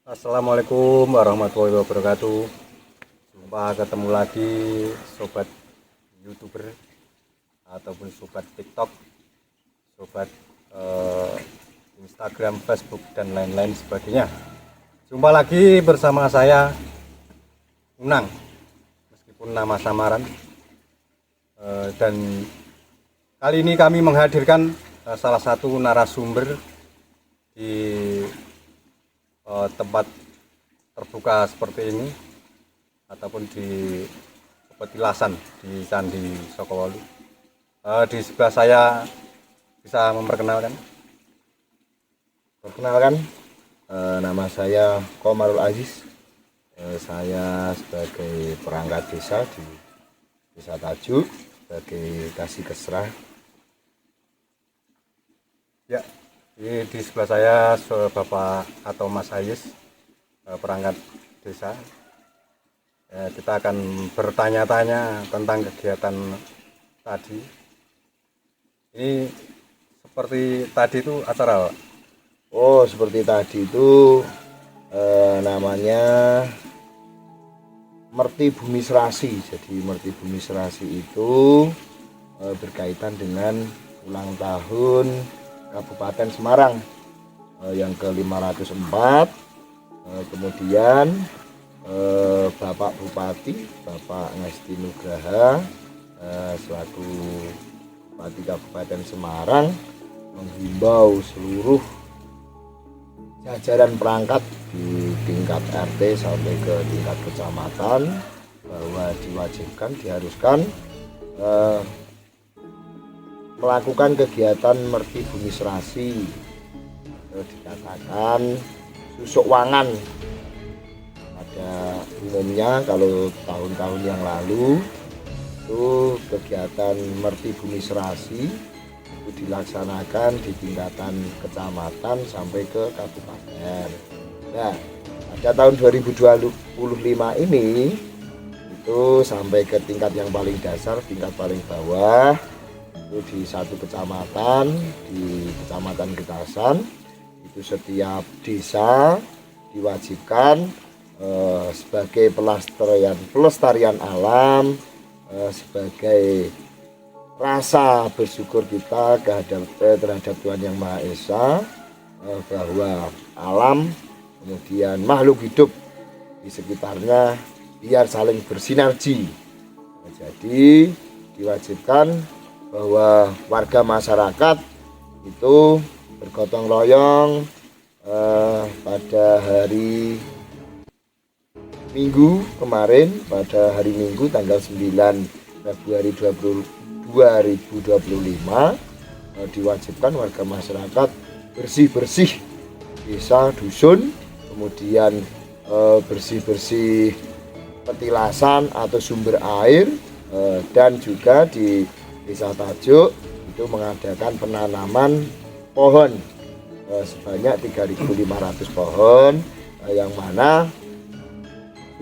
Assalamualaikum warahmatullahi wabarakatuh. Jumpa ketemu lagi sobat YouTuber ataupun sobat TikTok, sobat Instagram, Facebook dan lain-lain sebagainya. Jumpa lagi bersama saya Unang, meskipun nama samaran. Dan kali ini kami menghadirkan salah satu narasumber di tempat terbuka seperti ini ataupun di petilasan di Candi Sokowolu. Di sebelah saya bisa memperkenalkan. Nama saya Komarul Aziz. Saya sebagai perangkat desa di Desa Tajuk, sebagai kasih kesrah. Ya, di sebelah saya Bapak atau Mas Hayes, perangkat desa. Ya, kita akan bertanya-tanya tentang kegiatan tadi. Ini seperti tadi itu acara. Oh, seperti tadi itu namanya Merti Bumi Serasi. Jadi Merti Bumi Serasi itu berkaitan dengan ulang tahun Kabupaten Semarang yang ke-504. Kemudian Bapak Bupati, Bapak Ngesti Nugraha selaku Bupati Kabupaten Semarang menghimbau seluruh jajaran perangkat di tingkat RT sampai ke tingkat kecamatan bahwa diwajibkan, diharuskan melakukan kegiatan Merti Bumi Serasi. Dikatakan susuk wangan. Pada umumnya kalau tahun-tahun yang lalu itu kegiatan Merti Bumi Serasi itu dilaksanakan di tingkatan kecamatan sampai ke kabupaten. Nah, pada tahun 2025 ini itu sampai ke tingkat yang paling dasar, tingkat paling bawah. Itu di satu kecamatan, di Kecamatan Getasan, itu setiap desa diwajibkan sebagai pelestarian alam, sebagai rasa bersyukur kita terhadap Tuhan Yang Maha Esa, bahwa alam kemudian makhluk hidup di sekitarnya biar saling bersinergi. Jadi diwajibkan bahwa warga masyarakat itu bergotong royong pada hari Minggu kemarin, pada hari Minggu tanggal 9 Februari 2025 diwajibkan warga masyarakat bersih-bersih desa dusun, kemudian bersih-bersih petilasan atau sumber air, dan juga di Desa Tajuk itu mengadakan penanaman pohon sebanyak 3.500 pohon, yang mana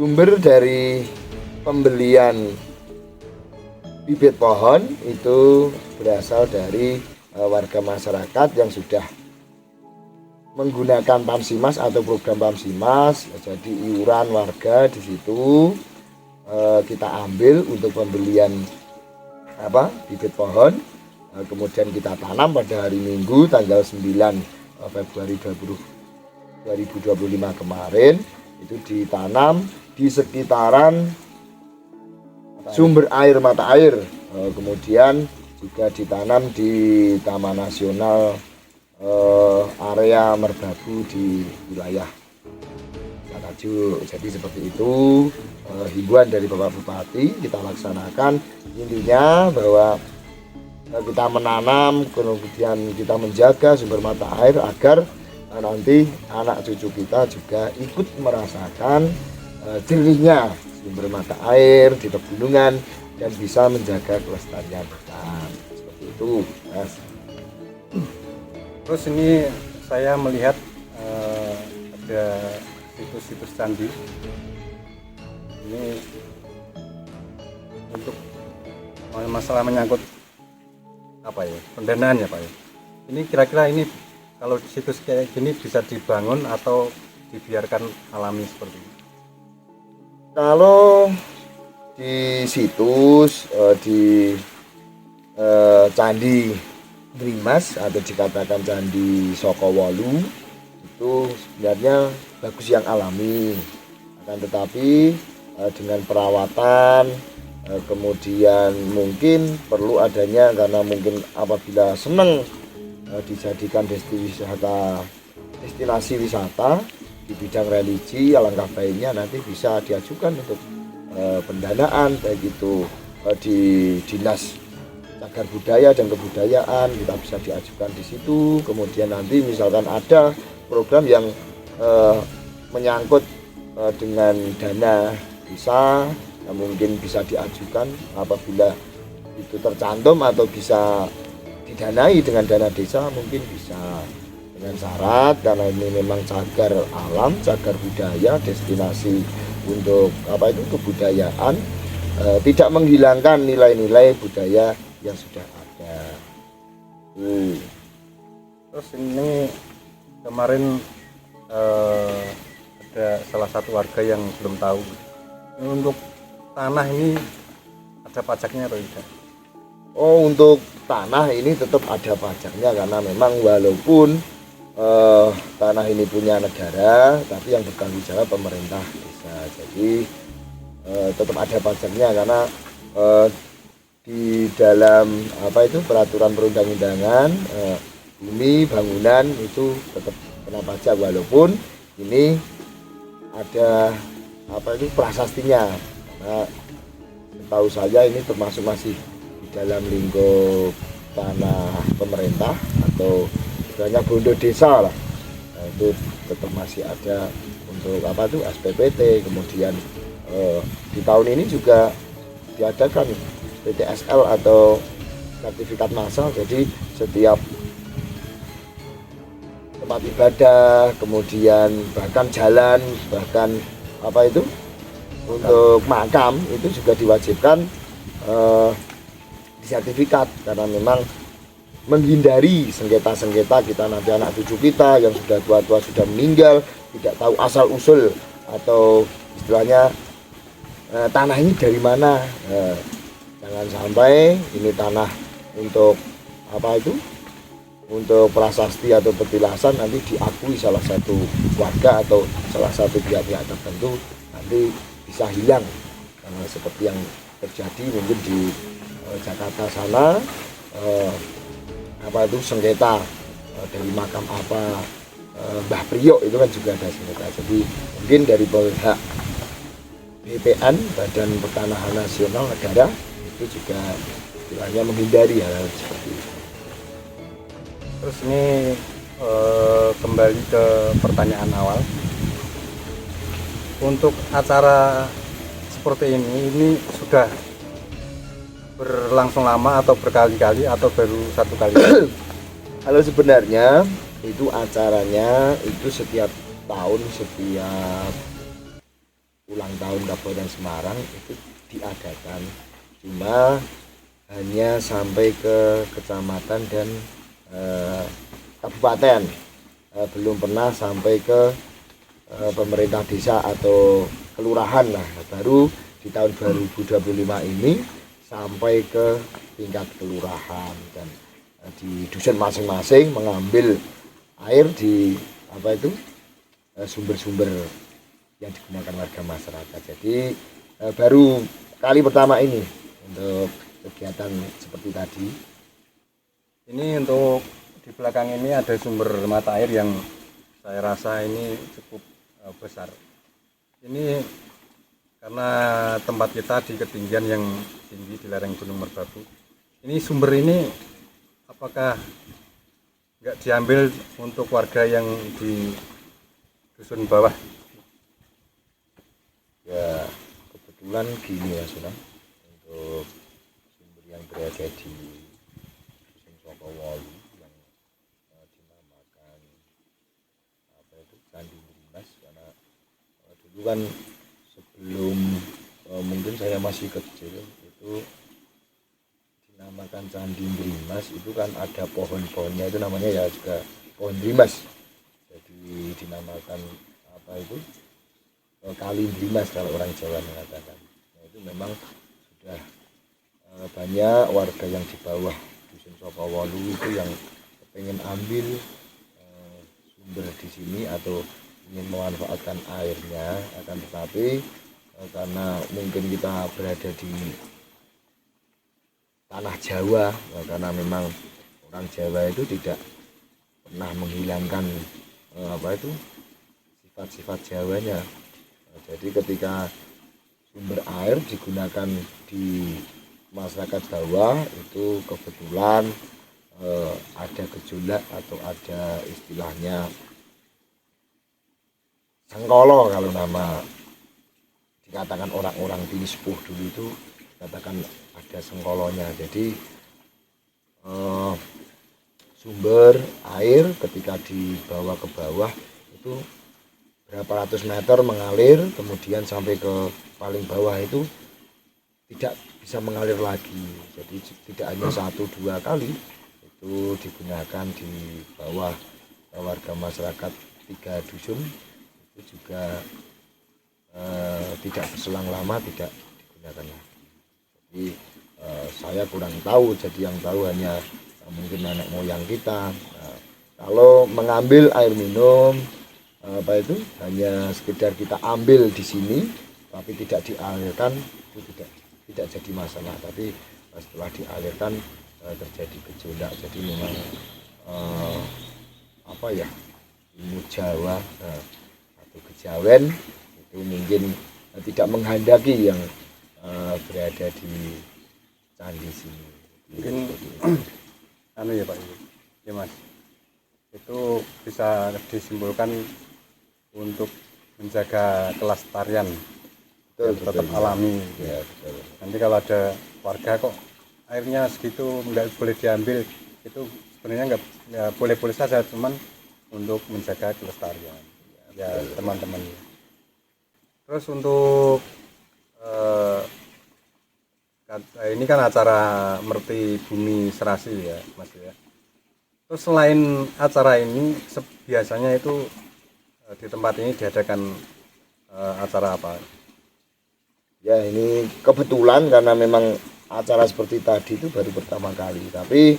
sumber dari pembelian bibit pohon itu berasal dari warga masyarakat yang sudah menggunakan Pamsimas atau program Pamsimas. Jadi iuran warga di situ kita ambil untuk pembelian bibit pohon, kemudian kita tanam pada hari Minggu tanggal 9 Februari 2025 kemarin. Itu ditanam di sekitaran sumber air, mata air, kemudian juga ditanam di Taman Nasional area Merbabu di wilayah Tajuk. Jadi seperti itu himbauan dari Bapak Bupati kita laksanakan. Intinya bahwa kita menanam, kemudian kita menjaga sumber mata air agar nanti anak cucu kita juga ikut merasakan jernihnya sumber mata air di pegunungan dan bisa menjaga kelestarian hutan. Seperti itu, Mas. Terus ini saya melihat ada situs-situs candi. Ini untuk masalah menyangkut pendanaan ya Pak ya. Ini kira-kira ini kalau situs kayak gini bisa dibangun atau dibiarkan alami seperti ini? Kalau di situs di Candi Drimas atau dikatakan Candi Sokowolu itu sebenarnya bagus yang alami, akan tetapi dengan perawatan kemudian mungkin perlu adanya, karena mungkin apabila senang dijadikan destinasi wisata di bidang religi, alangkah baiknya nanti bisa diajukan untuk pendanaan, baik itu di Dinas Cagar Budaya dan Kebudayaan kita bisa diajukan di situ. Kemudian nanti misalkan ada program yang menyangkut dengan dana desa, mungkin bisa diajukan apabila itu tercantum atau bisa didanai dengan dana desa, mungkin bisa, dengan syarat karena ini memang cagar alam, cagar budaya, destinasi untuk kebudayaan, tidak menghilangkan nilai-nilai budaya yang sudah ada. Terus ini kemarin ada salah satu warga yang belum tahu, ini untuk tanah ini ada pajaknya atau tidak? Oh, untuk tanah ini tetap ada pajaknya, karena memang walaupun tanah ini punya negara, tapi yang bertanggung jawab pemerintah desa. Jadi tetap ada pajaknya, karena di dalam peraturan perundang-undangan bumi bangunan itu tetap kena pajak, walaupun ini ada prasastinya, karena setahu saya ini termasuk masih di dalam lingkup tanah pemerintah atau istilahnya bondo desa lah. Nah, itu tetap masih ada untuk SPPT. Kemudian di tahun ini juga diadakan PTSL atau sertifikat massal, jadi setiap tempat ibadah, kemudian bahkan jalan, bahkan untuk makam itu juga diwajibkan disertifikat, karena memang menghindari sengketa-sengketa kita nanti anak cucu kita yang sudah tua-tua sudah meninggal tidak tahu asal usul atau istilahnya tanah ini dari mana. Jangan sampai ini tanah untuk untuk prasasti atau petilasan nanti diakui salah satu warga atau salah satu pihak-pihak tertentu, nanti bisa hilang, karena seperti yang terjadi mungkin di Jakarta sana, sengketa dari makam Mbah Priok itu kan juga ada sengketa. Jadi mungkin dari pihak BPN, Badan Pertanahan Nasional Negara, itu juga istilahnya menghindari hal seperti itu. Terus ini kembali ke pertanyaan awal, untuk acara seperti ini sudah berlangsung lama atau berkali-kali atau baru satu kali? Kalau sebenarnya itu acaranya itu setiap tahun, setiap ulang tahun Kabupaten Semarang itu diadakan, cuma hanya sampai ke kecamatan dan kabupaten, belum pernah sampai ke pemerintah desa atau kelurahan. Nah, baru di tahun 2025 ini sampai ke tingkat kelurahan, dan di dusun masing-masing mengambil air di sumber-sumber yang digunakan warga masyarakat. Jadi baru kali pertama ini untuk kegiatan seperti tadi. Ini untuk di belakang ini ada sumber mata air yang saya rasa ini cukup besar. Ini karena tempat kita di ketinggian yang tinggi di lereng Gunung Merbabu. Ini sumber ini apakah nggak diambil untuk warga yang di dusun bawah? Ya, kebetulan gini ya Sunan, untuk sumber yang berada di dusun Sokowolu yang dinamakan Candi Drimas, karena dulu kan sebelum mungkin saya masih kecil itu dinamakan Candi Drimas, itu kan ada pohon-pohonnya, itu namanya ya juga pohon Drimas. Jadi dinamakan apa itu kali Blimas kalau orang Jawa mengatakan. Nah, itu memang sudah banyak warga yang di bawah dusun Sokowolu itu yang pengen ambil sumber di sini atau ingin memanfaatkan airnya, akan tetapi karena mungkin kita berada di tanah Jawa, karena memang orang Jawa itu tidak pernah menghilangkan sifat-sifat Jawanya. Jadi ketika sumber air digunakan di masyarakat Jawa itu kebetulan ada gejolak atau ada istilahnya sengkolo, kalau nama dikatakan orang-orang di sepuh dulu itu katakan ada sengkolonya. Jadi sumber air ketika dibawa ke bawah itu berapa ratus meter mengalir, kemudian sampai ke paling bawah itu tidak bisa mengalir lagi. Jadi tidak hanya 1-2 kali itu digunakan di bawah warga masyarakat 3 dusun, itu juga tidak berselang lama tidak digunakan lagi. Jadi saya kurang tahu, jadi yang tahu hanya mungkin nenek moyang kita. Kalau mengambil air minum hanya sekedar kita ambil di sini tapi tidak dialirkan, itu tidak jadi masalah. Tapi setelah dialirkan terjadi gejolak. Jadi memang ilmu Jawa atau kejawen itu mungkin tidak menghendaki yang berada di candi sini. Mungkin ya Pak, ya Mas, itu bisa disimpulkan untuk menjaga kelestarian tetap alami. Ya, betul. Nanti kalau ada warga kok airnya segitu nggak boleh diambil, itu sebenarnya nggak boleh saja, cuman untuk menjaga kelestarian ya teman-teman. Terus untuk ini kan acara Merti Bumi Serasi ya Mas ya. Terus selain acara ini biasanya itu di tempat ini diadakan acara apa? Ya, ini kebetulan karena memang acara seperti tadi itu baru pertama kali. Tapi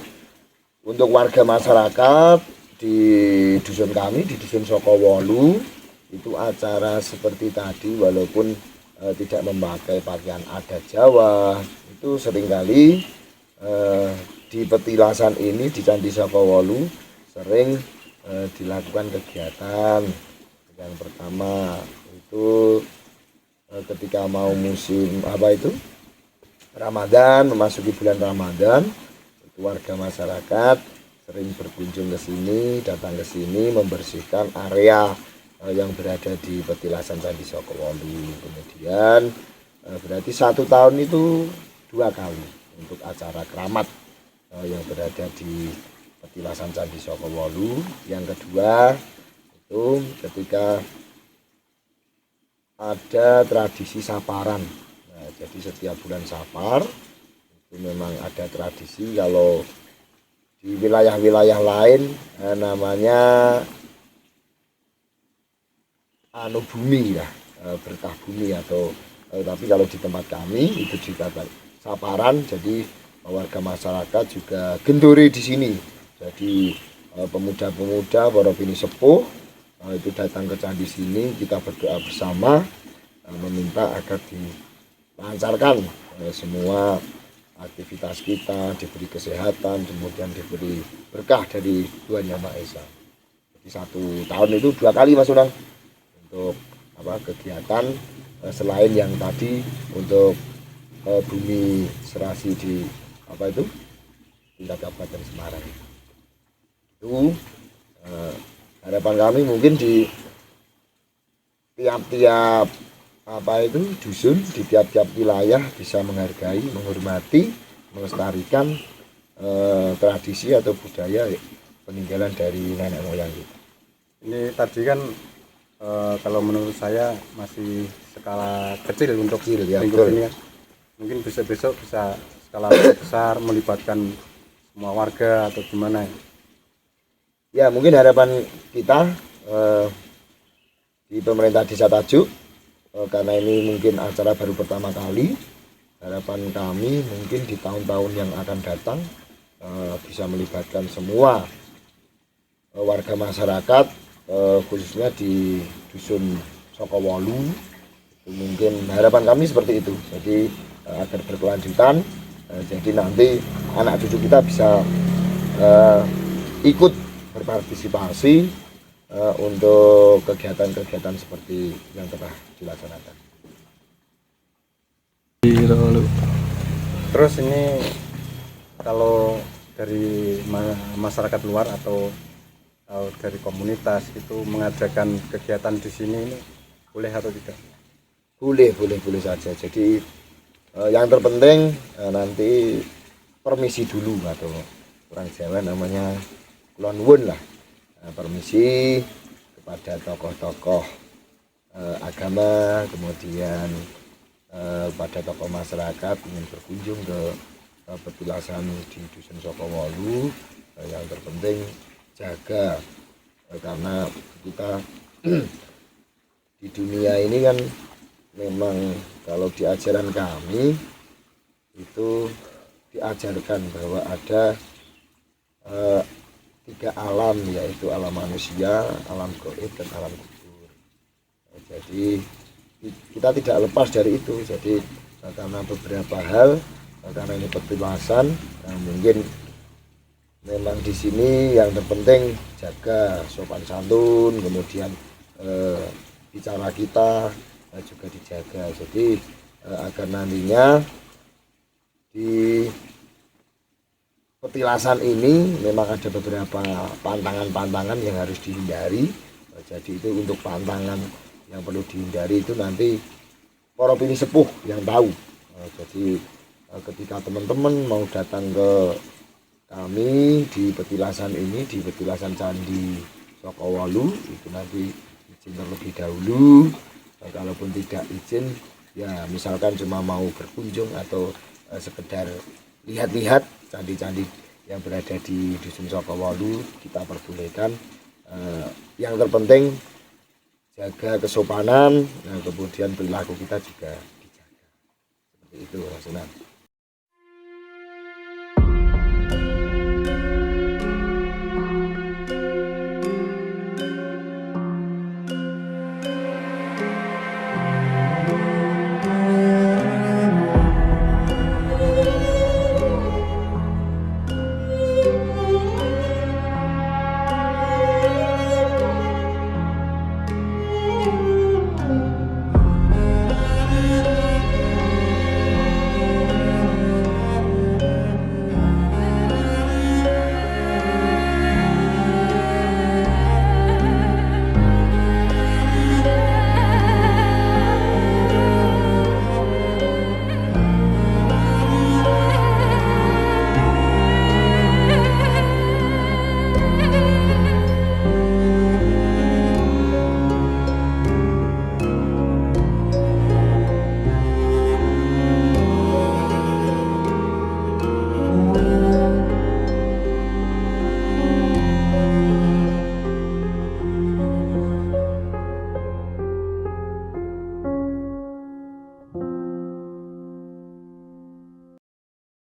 untuk warga masyarakat di dusun kami, di dusun Sokowolu, itu acara seperti tadi walaupun tidak memakai pakaian adat Jawa, itu seringkali di petilasan ini di Candi Sokowolu sering dilakukan kegiatan. Yang pertama itu ketika mau musim Ramadan, memasuki bulan Ramadan, itu warga masyarakat sering berkunjung ke sini, datang ke sini membersihkan area yang berada di petilasan Candi Sokowolu. Kemudian berarti 1 tahun itu 2 kali untuk acara keramat yang berada di petilasan Candi Sokowolu. Yang kedua itu ketika ada tradisi saparan. Nah, jadi setiap bulan Safar itu memang ada tradisi. Kalau di wilayah-wilayah lain namanya bumi ya, berkah bumi atau tapi kalau di tempat kami itu juga saparan. Jadi warga masyarakat juga gendori di sini. Jadi pemuda-pemuda, para bini sepuh itu datang ke candi sini, kita berdoa bersama meminta agar dilancarkan semua aktivitas kita, diberi kesehatan, kemudian diberi berkah dari Tuhan Yang Maha Esa. Jadi 1 tahun itu 2 kali Mas Unang untuk kegiatan selain yang tadi untuk bumi serasi di tingkat Kabupaten Semarang. Itu harapan kami mungkin di tiap-tiap dusun, di tiap-tiap wilayah bisa menghargai, menghormati, melestarikan tradisi atau budaya peninggalan dari nenek moyang kita. Ini tadi kan kalau menurut saya masih skala kecil untuk lingkup ini kan. Mungkin besok bisa skala besar melibatkan semua warga atau gimana ya? Ya, mungkin harapan kita di pemerintah Desa Tajuk, karena ini mungkin acara baru pertama kali. Harapan kami mungkin di tahun-tahun yang akan datang bisa melibatkan semua warga masyarakat, khususnya di dusun Sokowolu. Mungkin harapan kami seperti itu, jadi agar berkelanjutan, jadi nanti anak cucu kita bisa ikut berpartisipasi untuk kegiatan-kegiatan seperti yang telah dilaksanakan. Terus ini kalau dari masyarakat luar atau dari komunitas itu mengadakan kegiatan di sini ini boleh atau tidak? Boleh saja. Jadi yang terpenting nanti permisi dulu, atau orang Jawa namanya kulon nuwun lah, permisi kepada tokoh-tokoh agama, kemudian pada tokoh masyarakat ingin berkunjung ke petilasan di dusun Sokowolu. Yang terpenting jaga, karena kita di dunia ini kan memang kalau di ajaran kami itu diajarkan bahwa ada 3 alam, yaitu alam manusia, alam gaib, dan alam kubur. Jadi kita tidak lepas dari itu. Jadi karena beberapa hal, karena ini petilasan, mungkin memang di sini yang terpenting jaga sopan santun, kemudian bicara kita juga dijaga. Jadi agar nantinya di petilasan ini memang ada beberapa pantangan-pantangan yang harus dihindari. Jadi itu untuk pantangan yang perlu dihindari itu nanti para pini sepuh yang tahu. Jadi ketika teman-teman mau datang ke kami di petilasan ini, di petilasan Candi Sokowolu, itu nanti izin terlebih dahulu. Kalaupun tidak izin, ya misalkan cuma mau berkunjung atau sekedar lihat-lihat candi-candi yang berada di dusun Sokowolu, kita perbolehkan. Yang terpenting jaga kesopanan, kemudian perilaku kita juga dijaga. Seperti itu, Mas Sunan.